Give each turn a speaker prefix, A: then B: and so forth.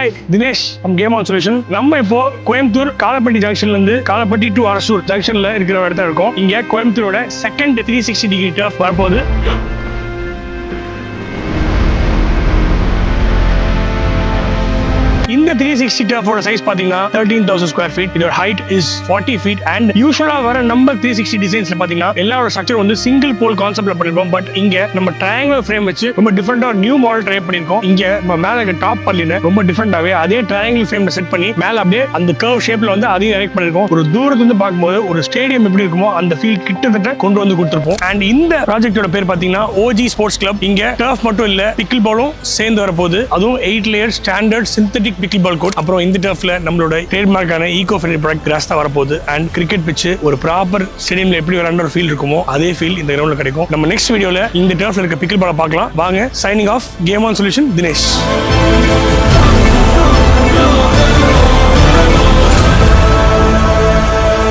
A: Hi Dinesh from game on solution. நம்ம இப்போ கோயம்புத்தூர் காலப்பட்டி ஜங்ஷன்ல இருந்து காலப்பட்டி டு அரசூர் ஜங்ஷன்ல இருக்கிற இடத்துல இருக்கோம். இங்க கோயம்புத்தூரோட செகண்ட் 360 டிகிரி டர்ஃப் வரப்போகுது. இந்த 360 டர்ஃபோட சைஸ் பாத்தீங்கன்னா 13,000 ஸ்கொயர் ஃபீட். இதோட ஹைட் இஸ் 40 feet அண்ட் யூசுவலா வர நம்பர் 360 டிசைன்ஸ்ல பாத்தீங்கன்னா எல்லாரோட ஸ்ட்ரக்சர் வந்து சிங்கிள் போல் கான்செப்ட்ல பண்ணிருக்கோம். பட் இங்க நம்ம ட்ரையாங்கிள் ஃப்ரேம் வச்சு ரொம்ப டிஃபரெண்டா நியூ மாடல் ட்ரை பண்ணிருக்கோம். இங்க நம்ம மேல டாப் பல்லின ரொம்ப டிஃபரெண்டாவே அதே ட்ரையாங்கிள் ஃப்ரேம்ல செட் பண்ணி மேல அப்படியே அந்த கர்வ் ஷேப்ல வந்து அதையும் எரெக்ட் பண்ணிருக்கோம். ஒரு தூரத்துல இருந்து பார்க்கும்போது ஒரு ஸ்டேடியம் எப்படி இருக்குமோ அந்த ஃபீல் கிட்டத்தட்ட கொண்டு வந்து கொடுத்துருப்போம். அண்ட் இந்த ப்ராஜெக்டோட பேர் பாத்தீங்கன்னா ஓஜி ஸ்போர்ட்ஸ் கிளப். இங்க டர்ஃப் மட்டும் இல்ல, பிக்கிள் பாலும் சேர்ந்து வரப்போகுது. அதுவும் 8 layer standard synthetic pickleball court. அப்புறம் இந்த டர்ஃப்ல நம்மளோட ட்ரேட்மார்க்கான ஈகோ ஃப்ரெண்ட்லி ப்ராடக்ட் கிராஸ் தான் வரப்போகுது. அண்ட் கிரிக்கெட் பிட்ச் ஒரு ப்ராப்பர் ஸ்டேடியம்ல எப்படி விளையாடுற ஃபீல் இருக்குமோ அதே ஃபீல் இந்த கிரவுண்ட்ல கிடைக்கும். நம்ம நெக்ஸ்ட் வீடியோல இந்த டர்ஃப்ல இருக்க பிக்கிள் பாலை பார்க்கலாம். வாங்க. Signing off game on solution Dinesh.